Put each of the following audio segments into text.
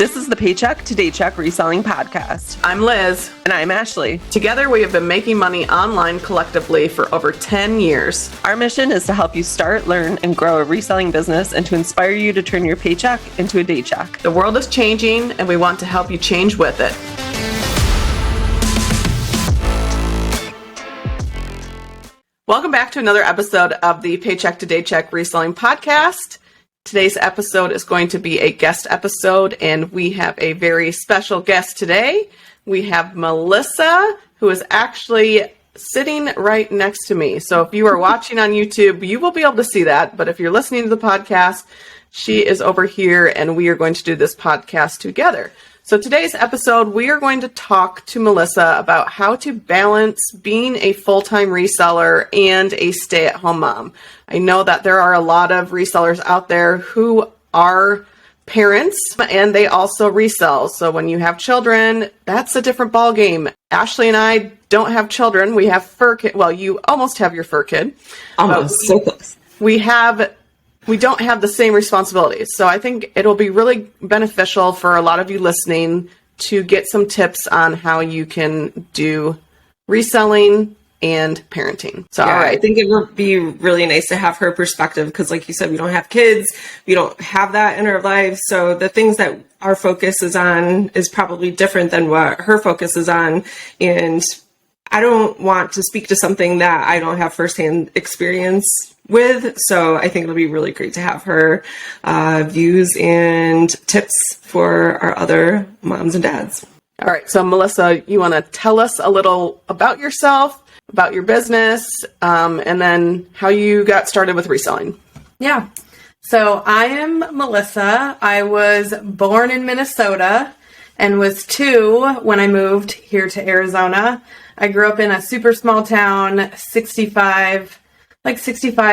This is the Paycheck to Daycheck Reselling Podcast. I'm Liz. And I'm Ashley. Together, we have been making money online collectively for over 10 years. Our mission is to help you start, learn, and grow a reselling business and to inspire you to turn your paycheck into a daycheck. The world is changing, and we want to help you change with it. Welcome back to another episode of the Paycheck to Daycheck Reselling Podcast. Today's episode is going to be a guest episode, and we have a very special guest today. We have Melissa, who is actually sitting right next to me. So if you are watching on YouTube, you will be able to see that. But if you're listening to the podcast, she is over here, and we are going to do this podcast together. So today's episode, we are going to talk to Melissa about how to balance being a full-time reseller and a stay-at-home mom. I know that there are a lot of resellers out there who are parents and they also resell. So when you have children, that's a different ballgame. Ashley and I don't have children. We have fur kid. Well, you almost have your fur kid. Almost. So close. We don't have the same responsibilities. So I think it'll be really beneficial for a lot of you listening to get some tips on how you can do reselling and parenting. So, yeah, all right. I think it would be really nice to have her perspective because, like you said, we don't have kids. We don't have that in our lives. So the things that our focus is on is probably different than what her focus is on. And I don't want to speak to something that I don't have firsthand experience with. So I think it'll be really great to have her views and tips for our other moms and dads. All right. So Melissa, you want to tell us a little about yourself, about your business, and then how you got started with reselling. Yeah. So I am Melissa. I was born in Minnesota and was 2 when I moved here to Arizona. I grew up in a super small town, 65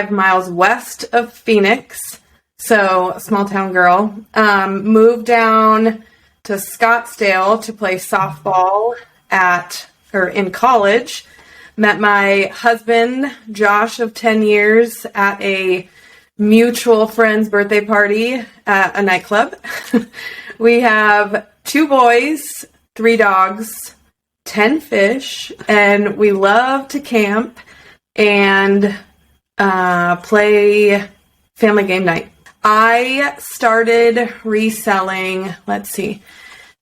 miles west of Phoenix. So a small town girl. Moved down to Scottsdale to play softball in college. Met my husband, Josh, of 10 years at a mutual friend's birthday party at a nightclub. We have 2 boys, 3 dogs, 10 fish, and we love to camp and play family game night. I started reselling,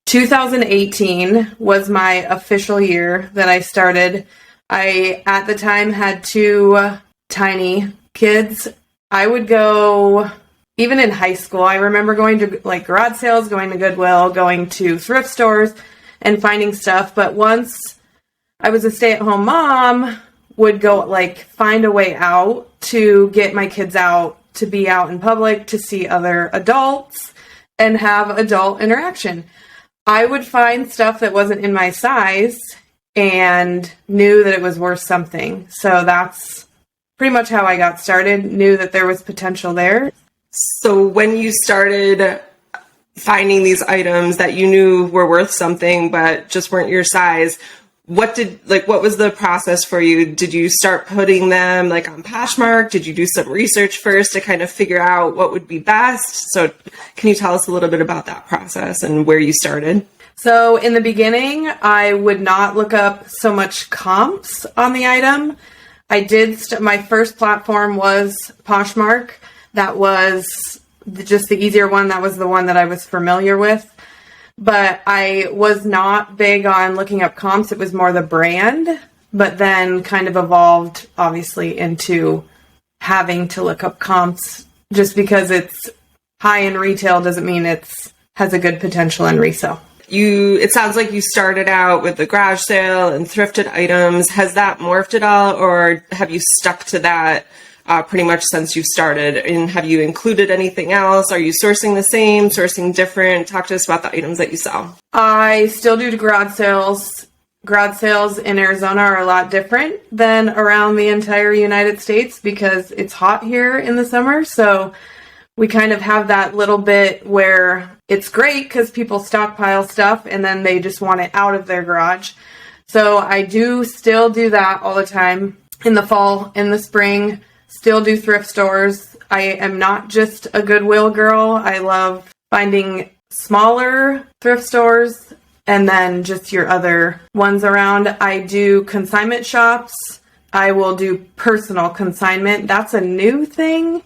2018 was my official year that I started. I, at the time, had 2 tiny kids. I would go, even in high school, I remember going to garage sales, going to Goodwill, going to thrift stores, and finding stuff. But once I was a stay-at-home mom, would go find a way out to get my kids out, to be out in public, to see other adults, and have adult interaction. I would find stuff that wasn't in my size and knew that it was worth something. So that's pretty much how I got started, knew that there was potential there. So when you started finding these items that you knew were worth something but just weren't your size, what was the process for you? Did you start putting them on Poshmark? Did you do some research first to kind of figure out what would be best? So can you tell us a little bit about that process and where you started? So in the beginning, I would not look up so much comps on the item. I did, my first platform was Poshmark. That was just the easier one. That was the one that I was familiar with. But I was not big on looking up comps. It was more the brand, but then kind of evolved, obviously, into having to look up comps. Just because it's high in retail doesn't mean has a good potential in resale. It sounds like you started out with the garage sale and thrifted items. Has that morphed at all, or have you stuck to that pretty much since you've started? And have you included anything else? Are you sourcing the same, sourcing different? Talk to us about the items that you sell. I still do garage sales. Garage sales in Arizona are a lot different than around the entire United States because it's hot here in the summer. So we kind of have that little bit where it's great because people stockpile stuff and then they just want it out of their garage. So I do still do that all the time in the fall, in the spring, still do thrift stores. I am not just a Goodwill girl. I love finding smaller thrift stores and then just your other ones around. I do consignment shops. I will do personal consignment. That's a new thing.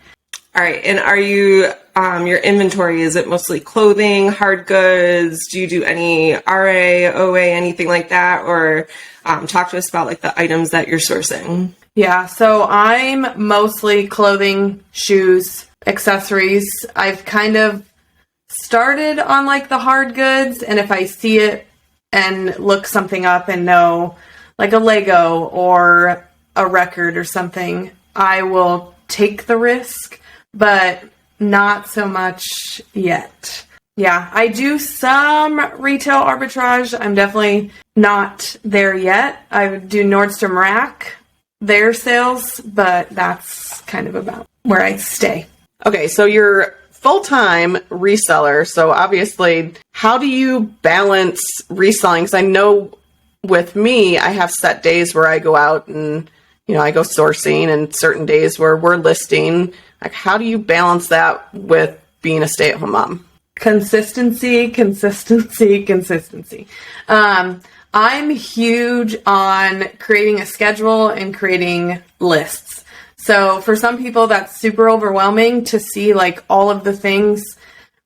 All right. And are you, your inventory, is it mostly clothing, hard goods? Do you do any RA, OA, anything like that? Or talk to us about like the items that you're sourcing. Yeah. So I'm mostly clothing, shoes, accessories. I've kind of started on like the hard goods. And if I see it and look something up and know like a Lego or a record or something, I will take the risk, but not so much yet. Yeah, I do some retail arbitrage. I'm definitely not there yet. I do Nordstrom Rack, their sales, but that's kind of about where I stay. Okay, so you're full-time reseller. So obviously, how do you balance reselling? Because I know with me, I have set days where I go out and, I go sourcing, and certain days where we're listing. Like, how do you balance that with being a stay-at-home mom? Consistency. I'm huge on creating a schedule and creating lists. So for some people, that's super overwhelming to see like all of the things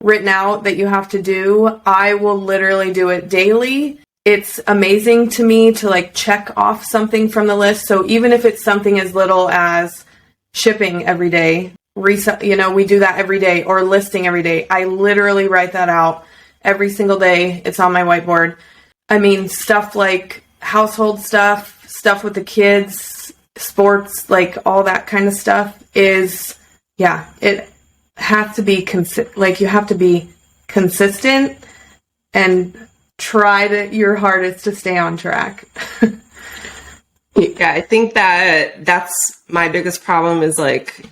written out that you have to do. I will literally do it daily. It's amazing to me to like check off something from the list. So even if it's something as little as shipping every day, we do that every day, or listing every day. I literally write that out every single day. It's on my whiteboard. I mean, stuff like household stuff with the kids, sports, like all that kind of stuff it has to be you have to be consistent and try your hardest to stay on track. Yeah, I think that's my biggest problem is like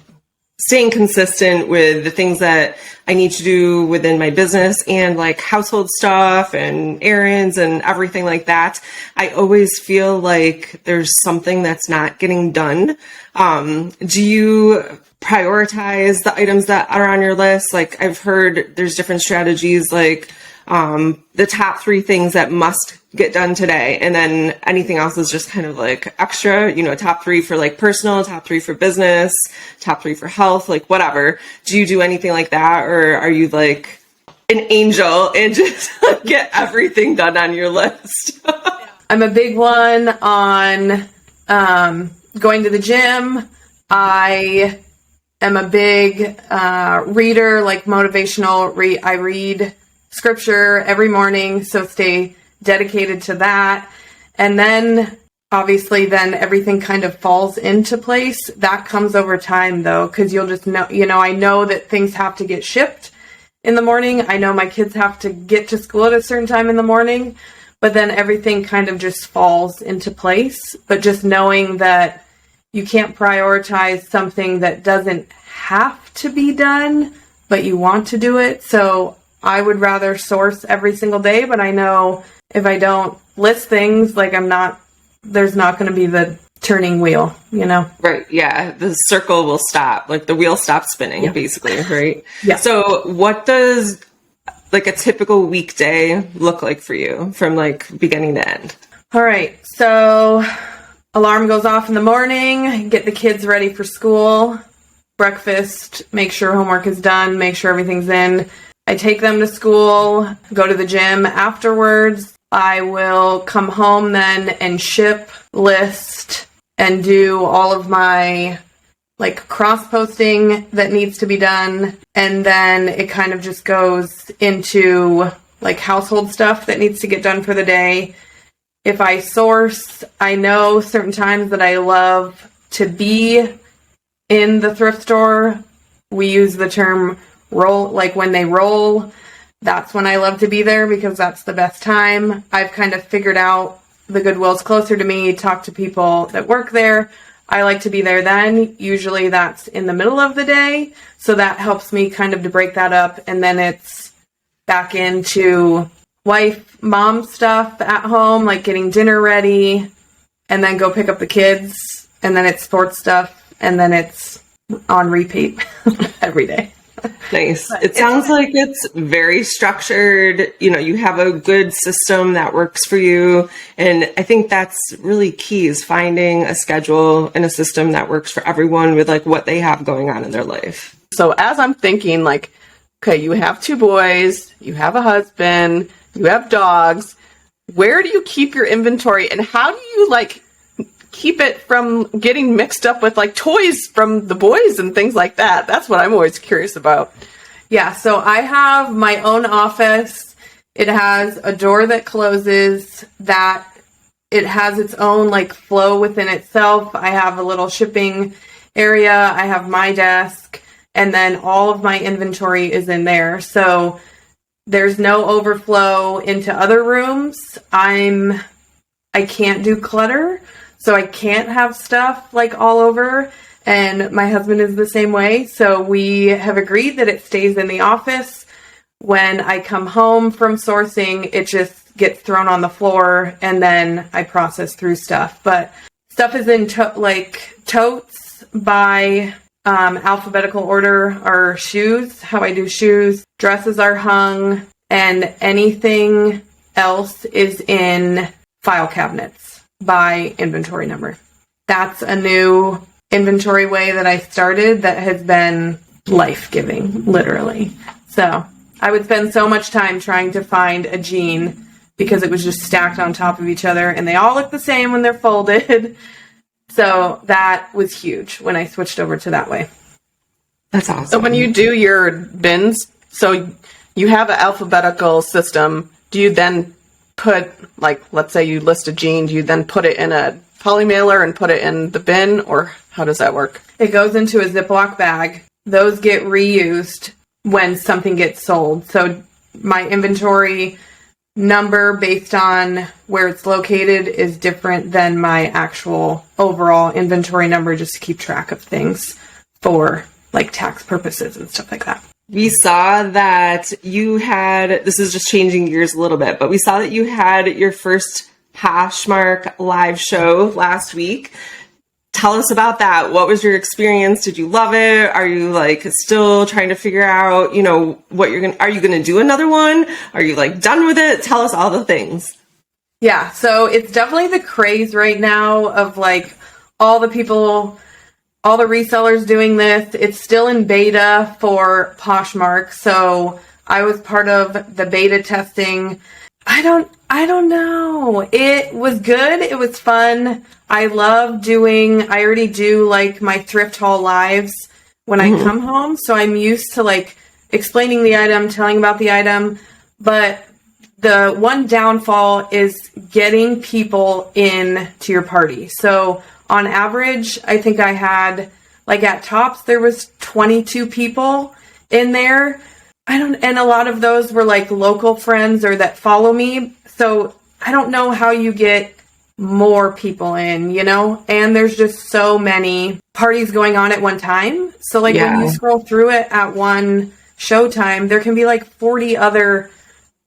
staying consistent with the things that I need to do within my business and like household stuff and errands and everything like that. I always feel like there's something that's not getting done. Do you prioritize the items that are on your list? Like I've heard there's different strategies, like the top 3 things that must get done today. And then anything else is just kind of like extra, top 3 for like personal, top 3 for business, top 3 for health, like whatever. Do you do anything like that? Or are you like an angel and just get everything done on your list? I'm a big one on going to the gym. I am a big reader, like motivational. I read scripture every morning, so stay dedicated to that. And then obviously then everything kind of falls into place. That comes over time though, because you'll just know, I know that things have to get shipped in the morning. I know my kids have to get to school at a certain time in the morning, but then everything kind of just falls into place. But just knowing that you can't prioritize something that doesn't have to be done, but you want to do it. So I would rather source every single day, but I know if I don't list things, like there's not going to be the turning wheel, Right. Yeah. The circle will stop. Like the wheel stops spinning, basically. Right. Yeah. So what does like a typical weekday look like for you from like beginning to end? All right. So alarm goes off in the morning, get the kids ready for school, breakfast, make sure homework is done, make sure everything's in. I take them to school, go to the gym afterwards. I will come home then and ship, list, and do all of my like cross-posting that needs to be done. And then it kind of just goes into like household stuff that needs to get done for the day. If I source, I know certain times that I love to be in the thrift store. We use the term roll, like when they roll, that's when I love to be there because that's the best time. I've kind of figured out the Goodwill's closer to me, talk to people that work there. I like to be there then. Usually that's in the middle of the day. So that helps me kind of to break that up. And then it's back into mom stuff at home, like getting dinner ready, and then go pick up the kids. And then it's sports stuff. And then it's on repeat every day. Nice. It sounds like it's very structured. You know, you have a good system that works for you. And I think that's really key, is finding a schedule and a system that works for everyone with like what they have going on in their life. So as I'm thinking, like, okay, you have 2 boys, you have a husband, you have dogs. Where do you keep your inventory, and how do you like keep it from getting mixed up with like toys from the boys and things like that? That's what I'm always curious about. Yeah, so I have my own office. It has a door that closes, that it has its own like flow within itself. I have a little shipping area. I have my desk, and then all of my inventory is in there. So there's no overflow into other rooms. I can't do clutter. So I can't have stuff like all over, and my husband is the same way. So we have agreed that it stays in the office. When I come home from sourcing, it just gets thrown on the floor, and then I process through stuff. But stuff is in totes by alphabetical order, or shoes, how I do shoes. Dresses are hung, and anything else is in file cabinets by inventory number. That's a new inventory way that I started that has been life-giving, literally. So I would spend so much time trying to find a jean because it was just stacked on top of each other, and they all look the same when they're folded. So that was huge when I switched over to that way. That's awesome. So when you do your bins, so you have an alphabetical system, do you then put, like, let's say you list a jean, do you then put it in a poly mailer and put it in the bin, or how does that work? It goes into a Ziploc bag. Those get reused when something gets sold. So my inventory number based on where it's located is different than my actual overall inventory number, just to keep track of things for like tax purposes and stuff like that. We saw that you had, this is just changing gears a little bit, but we saw that you had your first Poshmark live show last week. Tell us about that. What was your experience? Did you love it? Are you like still trying to figure out, you know, what are you going to do another one? Are you like done with it? Tell us all the things. Yeah. So it's definitely the craze right now of like all the people, all the resellers doing this. It's still in beta for Poshmark. So I was part of the beta testing. I don't know. It was good. It was fun. I already do like my thrift haul lives when I come home. So I'm used to like explaining the item, telling about the item. But the one downfall is getting people in to your party. So on average, I think I had, like at tops, there was 22 people in there. And a lot of those were like local friends or that follow me. So I don't know how you get more people in, you know? And there's just so many parties going on at one time. So like when you scroll through it at one showtime, there can be like 40 other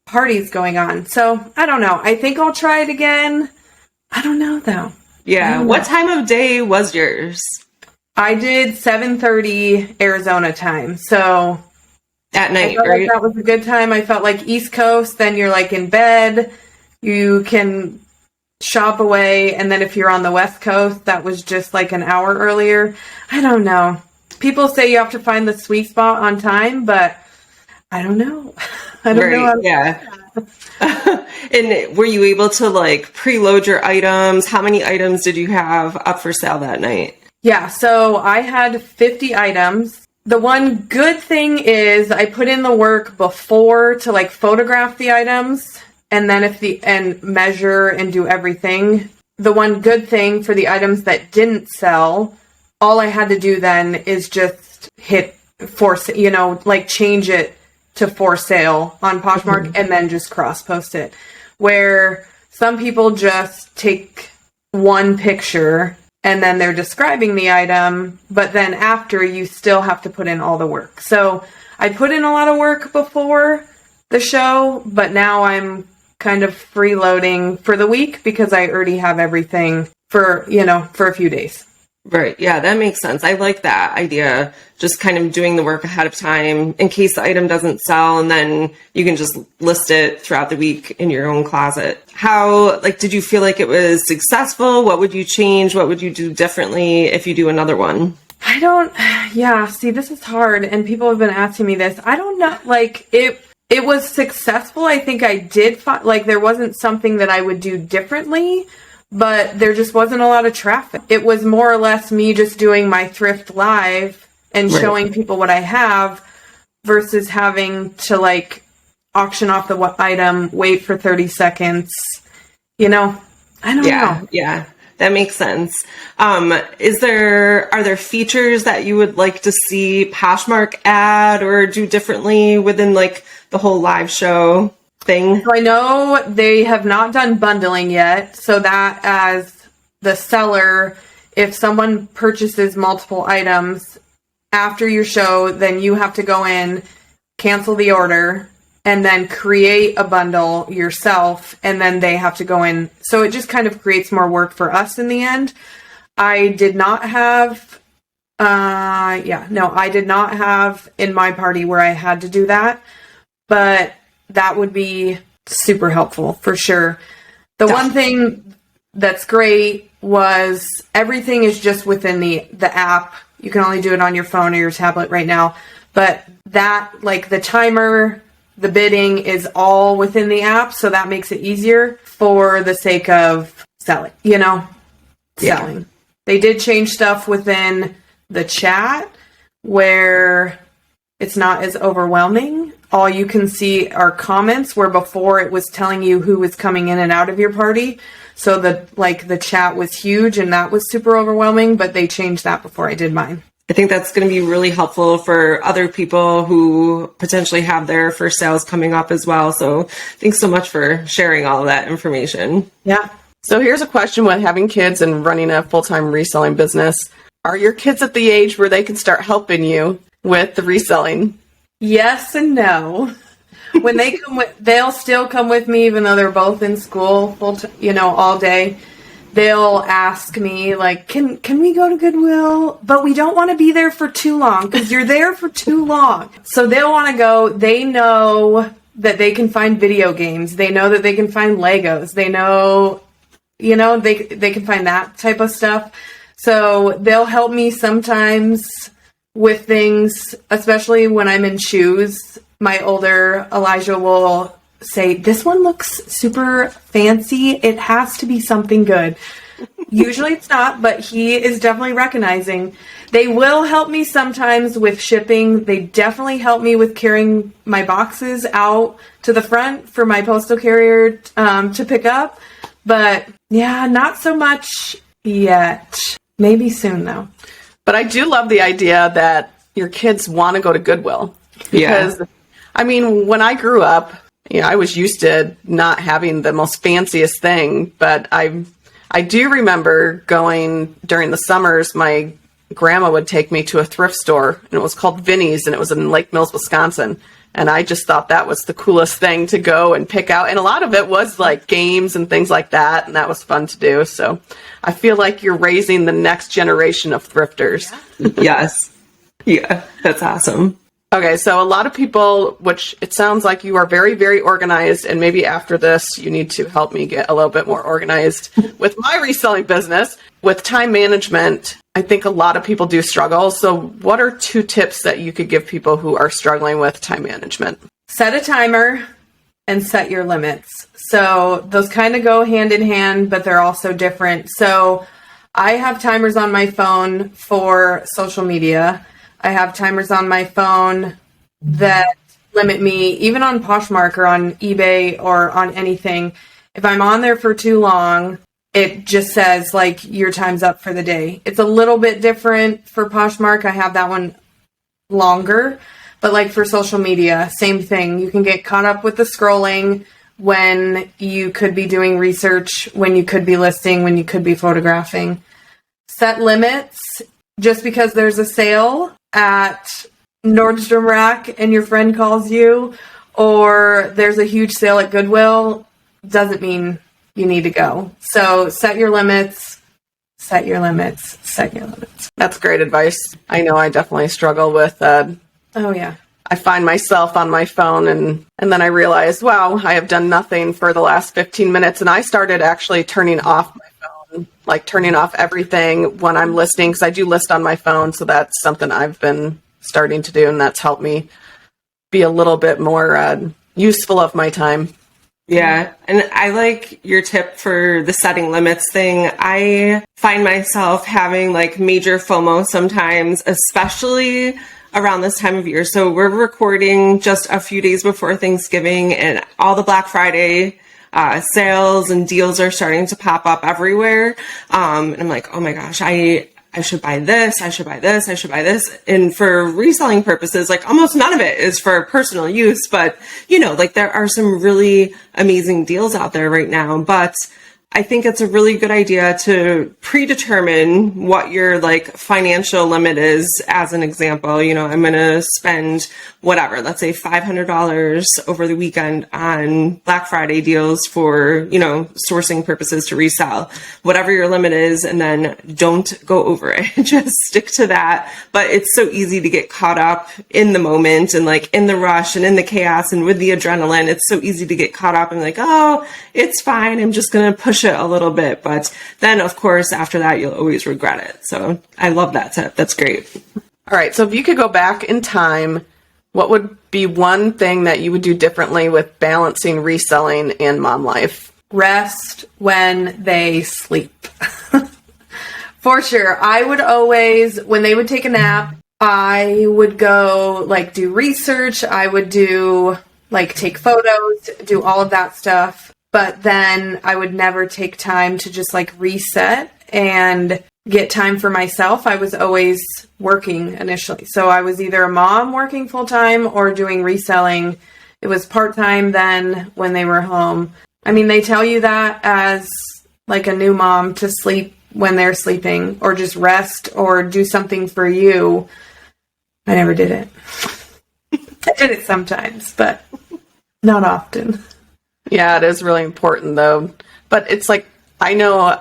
parties going on. So I don't know. I think I'll try it again. I don't know though. Yeah. What time of day was yours? I did 7:30 Arizona time. So at night, right? like that was a good time. I felt like East Coast, then you're like in bed. You can shop away. And then if you're on the West Coast, that was just like an hour earlier. I don't know. People say you have to find the sweet spot on time, but I don't know. I don't know. Yeah. And were you able to like preload your items? How many items did you have up for sale that night? Yeah, so I had 50 items. The one good thing is I put in the work before to like photograph the items and then and measure and do everything. The one good thing for the items that didn't sell, all I had to do then is just hit change it to for sale on Poshmark and then just cross post it. Where some people just take one picture and then they're describing the item, but then after you still have to put in all the work. So I put in a lot of work before the show, but now I'm kind of freeloading for the week because I already have everything for a few days. Right. Yeah, that makes sense. I like that idea. Just kind of doing the work ahead of time in case the item doesn't sell, and then you can just list it throughout the week in your own closet. How, did you feel like it was successful? What would you change? What would you do differently if you do another one? See, this is hard, and people have been asking me this. I don't know, it was successful. I think I did find, there wasn't something that I would do differently, but there just wasn't a lot of traffic. It was more or less me just doing my thrift live and showing people what I have versus having to auction off the item, wait for 30 seconds. I don't know. Yeah, that makes sense. Are there features that you would like to see Poshmark add or do differently within the whole live show thing? So I know they have not done bundling yet, so that as the seller, if someone purchases multiple items after your show, then you have to go in, cancel the order, and then create a bundle yourself, and then they have to go in. So it just kind of creates more work for us in the end. I did not have, I did not have in my party where I had to do that, but that would be super helpful for sure. The one thing that's great was everything is just within the app. You can only do it on your phone or your tablet right now, but that the timer, the bidding is all within the app. So that makes it easier for the sake of selling, selling. They did change stuff within the chat where it's not as overwhelming. All you can see are comments, where before it was telling you who was coming in and out of your party. So the chat was huge and that was super overwhelming, but they changed that before I did mine. I think that's going to be really helpful for other people who potentially have their first sales coming up as well. So thanks so much for sharing all of that information. Yeah. So here's a question with having kids and running a full-time reselling business. Are your kids at the age where they can start helping you with the reselling? Yes and no. When they they'll still come with me, even though they're both in school all day. They'll ask me can we go to Goodwill? But we don't want to be there for too long because you're there for too long. So they'll want to go. They know that they can find video games. They know that they can find Legos. They know, they can find that type of stuff. So they'll help me sometimes with things, especially when I'm in shoes. My older Elijah will say, this one looks super fancy. It has to be something good. Usually it's not, but he is definitely recognizing. They will help me sometimes with shipping. They definitely help me with carrying my boxes out to the front for my postal carrier to pick up. But yeah, not so much yet. Maybe soon though. But I do love the idea that your kids want to go to Goodwill. Because, when I grew up, I was used to not having the most fanciest thing, but I do remember going during the summers. My grandma would take me to a thrift store, and it was called Vinnie's, and it was in Lake Mills, Wisconsin. And I just thought that was the coolest thing to go and pick out. And a lot of it was games and things like that, and that was fun to do. So I feel like you're raising the next generation of thrifters. Yes. Yeah, that's awesome. Okay, so a lot of people, which it sounds like you are very, very organized, and maybe after this, you need to help me get a little bit more organized with my reselling business. With time management, I think a lot of people do struggle. So what are 2 tips that you could give people who are struggling with time management? Set a timer and set your limits. So those kind of go hand in hand, but they're also different. So I have timers on my phone for social media. I have timers on my phone that limit me, even on Poshmark or on eBay or on anything. If I'm on there for too long, it just says your time's up for the day. It's a little bit different for Poshmark. I have that one longer, but for social media, same thing. You can get caught up with the scrolling when you could be doing research, when you could be listing, when you could be photographing. Set limits. Just because there's a sale at Nordstrom Rack and your friend calls you, or there's a huge sale at Goodwill, doesn't mean you need to go. So set your limits, Set your limits. Set your limits. That's great advice. I know I definitely struggle with Oh, yeah. I find myself on my phone and then I realize, wow, I have done nothing for the last 15 minutes. And I started actually turning off my phone, like turning off everything when I'm listening, because I do list on my phone. So that's something I've been starting to do, and that's helped me be a little bit more useful of my time. Yeah. And I like your tip for the setting limits thing. I find myself having like major FOMO sometimes, especially around this time of year. So we're recording just a few days before Thanksgiving, and all the Black Friday sales and deals are starting to pop up everywhere. And I'm like, oh my gosh, I should buy this, I should buy this, I should buy this. And for reselling purposes, like almost none of it is for personal use, but you know, like there are some really amazing deals out there right now. But I think it's a really good idea to predetermine what your like financial limit is. As an example, you know, I'm going to spend whatever, let's say $500 over the weekend on Black Friday deals for, you know, sourcing purposes to resell, whatever your limit is, and then don't go over it. Just stick to that. But it's so easy to get caught up in the moment and like in the rush and in the chaos and with the adrenaline. It's so easy to get caught up and like, oh, it's fine, I'm just going to push it a little bit. But then of course after that you'll always regret it. So I love that tip. That's great. All right, so if you could go back in time, what would be one thing that you would do differently with balancing reselling and mom life? Rest when they sleep. For sure. I would always, when they would take a nap, I would go like do research. I would do like take photos, do all of that stuff. But then I would never take time to just like reset and get time for myself. I was always working initially. So I was either a mom working full time or doing reselling. It was part-time then when they were home. I mean, they tell you that as like a new mom to sleep when they're sleeping or just rest or do something for you. I never did it. I did it sometimes, but not often. Yeah, it is really important though. But it's like, I know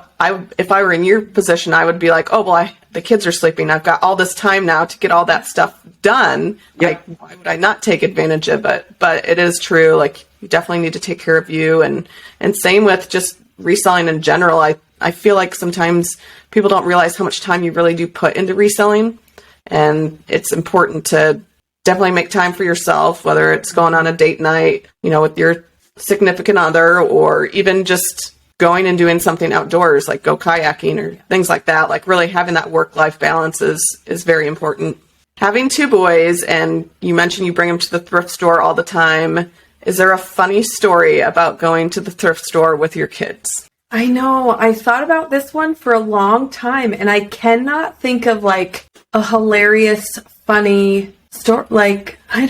if I were in your position, I would be like, oh, well, the kids are sleeping. I've got all this time now to get all that stuff done. Yep. Like, why would I not take advantage of it? But it is true. Like, you definitely need to take care of you. And same with just reselling in general. I feel like sometimes people don't realize how much time you really do put into reselling. And it's important to definitely make time for yourself, whether it's going on a date night, you know, with your significant other, or even just going and doing something outdoors, like go kayaking or things like that. Like really having that work-life balance is very important. Having two boys, and you mentioned you bring them to the thrift store all the time. Is there a funny story about going to the thrift store with your kids? I know. I thought about this one for a long time, and I cannot think of like a hilarious, funny story. Like, I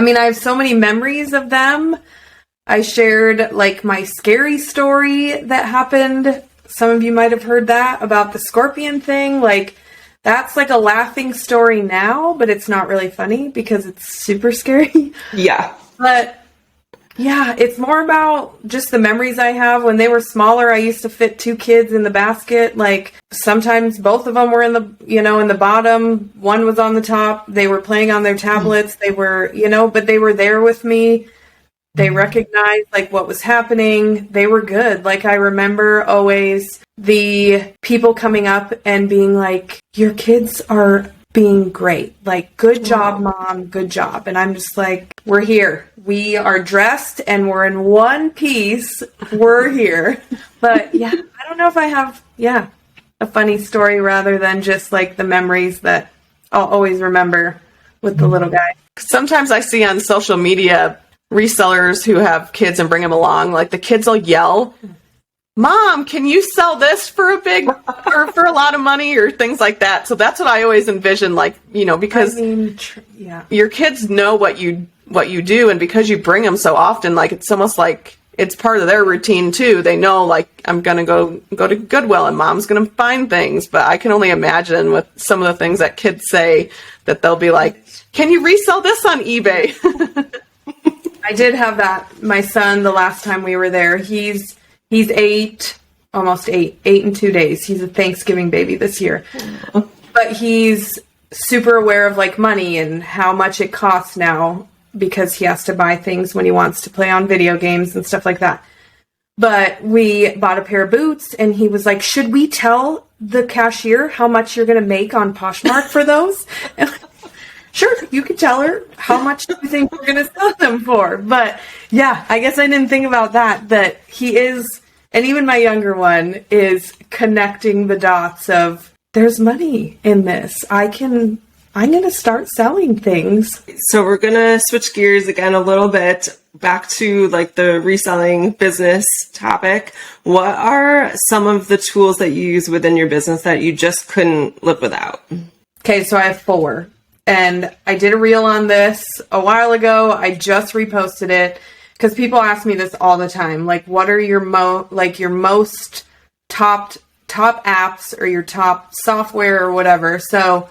mean, I have so many memories of them. I shared like my scary story that happened. Some of you might have heard that about the scorpion thing. Like, that's like a laughing story now, but it's not really funny because it's super scary. Yeah. But yeah, it's more about just the memories I have. When they were smaller, I used to fit two kids in the basket. Like sometimes both of them were in the, in the bottom. One was on the top. They were playing on their tablets. They were, but they were there with me. They recognized like what was happening. They were good. Like I remember always the people coming up and being like, your kids are being great. Like, good job, Mom. Good job. And I'm just like, we're here. We are dressed and we're in one piece. We're here. But yeah, I don't know if I have, a funny story rather than just like the memories that I'll always remember with the little guy. Sometimes I see on social media resellers who have kids and bring them along. Like the kids will yell, Mom, can you sell this for or for a lot of money or things like that? So that's what I always envision, like, because your kids know what you do. And because you bring them so often, like, it's almost like it's part of their routine too. They know, like, I'm going to go to Goodwill and Mom's going to find things. But I can only imagine with some of the things that kids say that they'll be like, can you resell this on eBay? I did have that. My son, the last time we were there, he's 8, almost 8 in 2 days. He's a Thanksgiving baby this year. Aww. But he's super aware of like money and how much it costs now because he has to buy things when he wants to play on video games and stuff like that. But we bought a pair of boots and he was like, should we tell the cashier how much you're going to make on Poshmark for those? And like, sure, you could tell her how much you think we're going to sell them for. But yeah, I guess I didn't think about that he is, and even my younger one is connecting the dots of there's money in this. I'm going to start selling things. So we're going to switch gears again a little bit back to like the reselling business topic. What are some of the tools that you use within your business that you just couldn't live without? Okay, so I have 4. And I did a reel on this a while ago. I just reposted it because people ask me this all the time. Like, what are your most top apps or your top software or whatever? So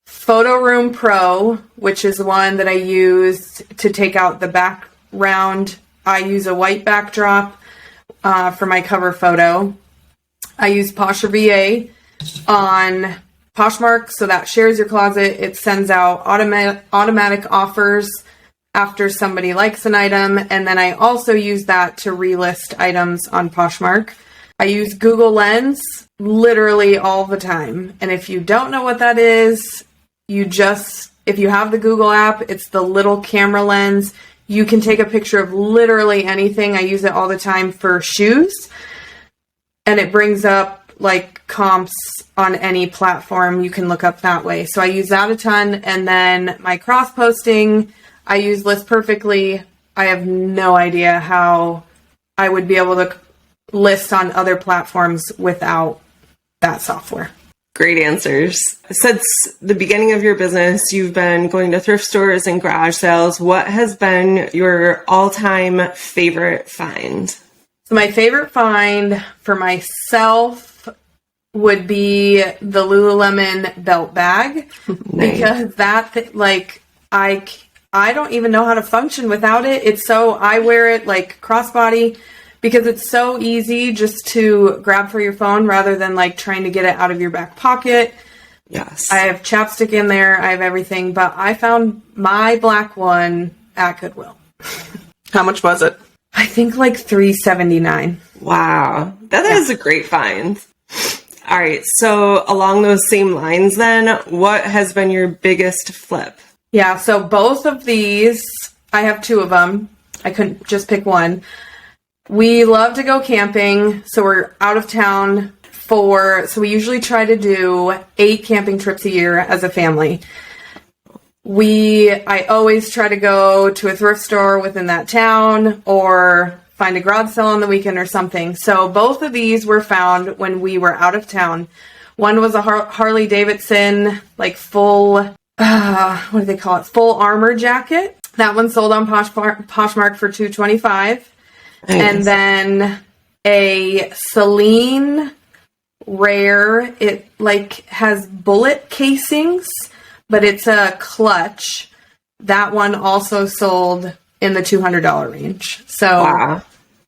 Photo Room Pro, which is one that I use to take out the background. I use a white backdrop for my cover photo. I use Posher VA on Poshmark, so that shares your closet. It sends out automatic offers after somebody likes an item, and then I also use that to relist items on Poshmark. I use Google Lens literally all the time, and if you don't know what that is, if you have the Google app, it's the little camera lens. You can take a picture of literally anything. I use it all the time for shoes, and it brings up like comps on any platform. You can look up that way. So I use that a ton. And then my cross posting, I use List Perfectly. I have no idea how I would be able to list on other platforms without that software. Great answers. Since the beginning of your business, you've been going to thrift stores and garage sales. What has been your all-time favorite find? So my favorite find for myself would be the Lululemon belt bag. Nice. Because that, like, I don't even know how to function without it. I wear it like crossbody because it's so easy just to grab for your phone rather than like trying to get it out of your back pocket. Yes. I have chapstick in there. I have everything, but I found my black one at Goodwill. How much was it? I think like $3.79. Wow. That is a great find. All right. So along those same lines then, what has been your biggest flip? Yeah. So both of these, I have 2 of them. I couldn't just pick one. We love to go camping. So we're out of town so we usually try to do 8 camping trips a year as a family. I always try to go to a thrift store within that town or find a garage sale on the weekend or something. So both of these were found when we were out of town. One was a Harley Davidson, like full, what do they call it? Full armor jacket. That one sold on Poshmark for $225. Nice. And then a Celine Rare. It like has bullet casings, but it's a clutch. That one also sold in the $200 range. So, wow.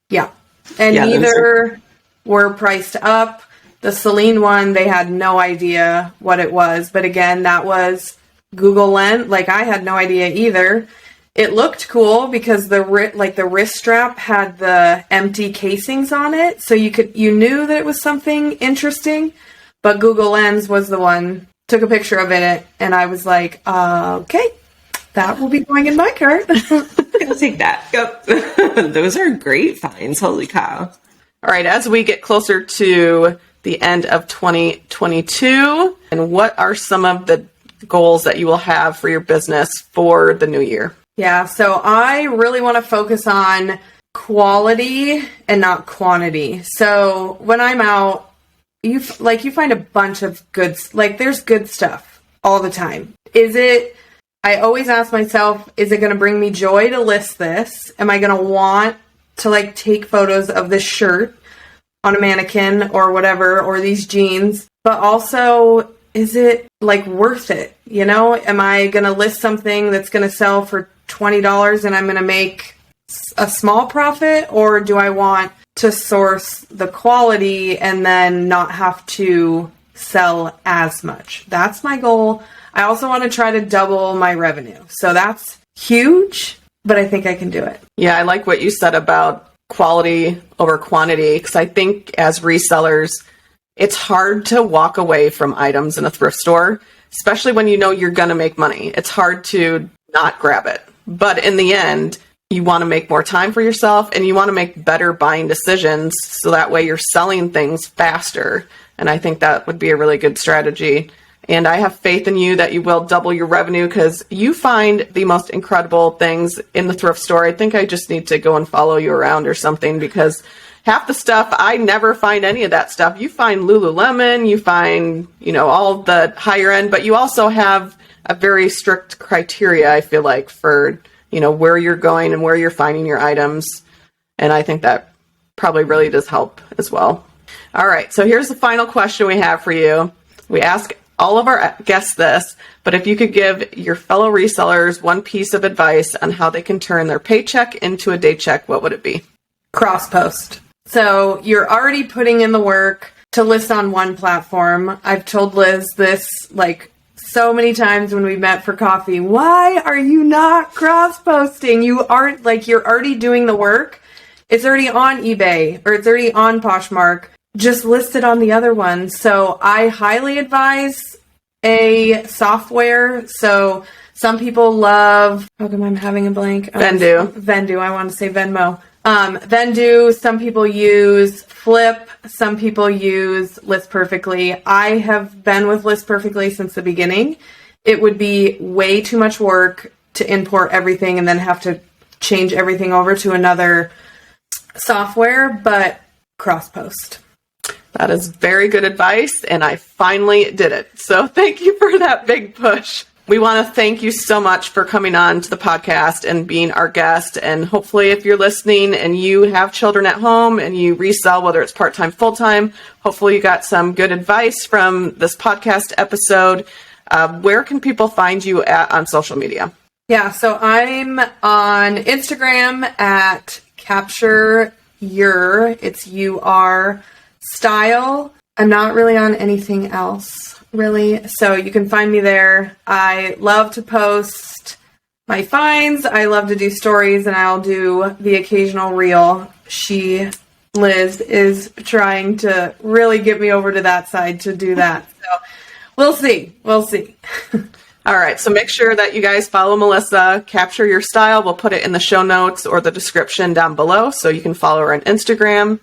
Yeah. And neither were priced up. The Celine one, they had no idea what it was. But again, that was Google Lens. Like, I had no idea either. It looked cool because the wrist strap had the empty casings on it. So you knew that it was something interesting. But Google Lens was the one, took a picture of it, and I was like, okay, that will be going in my cart. I'll take that. Yep. Those are great finds. Holy cow. All right, as we get closer to the end of 2022, and what are some of the goals that you will have for your business for the new year? Yeah, so I really want to focus on quality and not quantity. So when I'm out, you find a bunch of there's good stuff all the time. I always ask myself, is it going to bring me joy to list this? Am I going to want to take photos of this shirt on a mannequin or whatever, or these jeans? But also, is it worth it? Am I going to list something that's going to sell for $20 and I'm going to make a small profit? Or do I want to source the quality and then not have to sell as much. That's my goal. I also want to try to double my revenue. So that's huge, but I think I can do it. Yeah, I like what you said about quality over quantity, because I think as resellers, it's hard to walk away from items in a thrift store, especially when you know you're going to make money. It's hard to not grab it. But in the end, you want to make more time for yourself and you want to make better buying decisions so that way you're selling things faster. And I think that would be a really good strategy. And I have faith in you that you will double your revenue because you find the most incredible things in the thrift store. I think I just need to go and follow you around or something, because half the stuff, I never find any of that stuff. You find Lululemon, you find, all the higher end, but you also have a very strict criteria, I feel like, for, where you're going and where you're finding your items. And I think that probably really does help as well. All right, so here's the final question we have for you. We ask all of our guests this, but if you could give your fellow resellers one piece of advice on how they can turn their paycheck into a day check, what would it be? Cross post. So you're already putting in the work to list on one platform. I've told Liz this so many times when we met for coffee. Why are you not cross posting? You're already doing the work. It's already on eBay or it's already on Poshmark. Just list it on the other one. So I highly advise a software. So some people love, how come I'm having a blank? Vendu. I want to say Venmo. Vendu, some people use Flip, some people use List Perfectly. I have been with List Perfectly since the beginning. It would be way too much work to import everything and then have to change everything over to another software, but cross-post. That is very good advice, and I finally did it. So thank you for that big push. We want to thank you so much for coming on to the podcast and being our guest. And hopefully if you're listening and you have children at home and you resell, whether it's part-time, full-time, hopefully you got some good advice from this podcast episode. Where can people find you on social media? Yeah, so I'm on Instagram at capture your, it's UR style. I'm not really on anything else, really. So you can find me there. I love to post my finds. I love to do stories, and I'll do the occasional reel. Liz, is trying to really get me over to that side to do that. So we'll see. All right, so make sure that you guys follow Melissa, Capture Your Style. We'll put it in the show notes or the description down below so you can follow her on Instagram.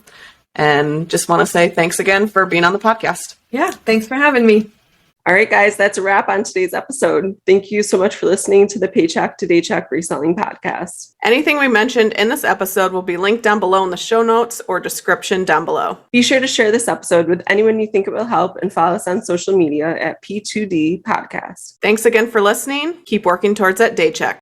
And just want to say thanks again for being on the podcast. Yeah, thanks for having me. All right, guys, that's a wrap on today's episode. Thank you so much for listening to the Paycheck to Daycheck Reselling Podcast. Anything we mentioned in this episode will be linked down below in the show notes or description down below. Be sure to share this episode with anyone you think it will help and follow us on social media at P2D Podcast. Thanks again for listening. Keep working towards that day check.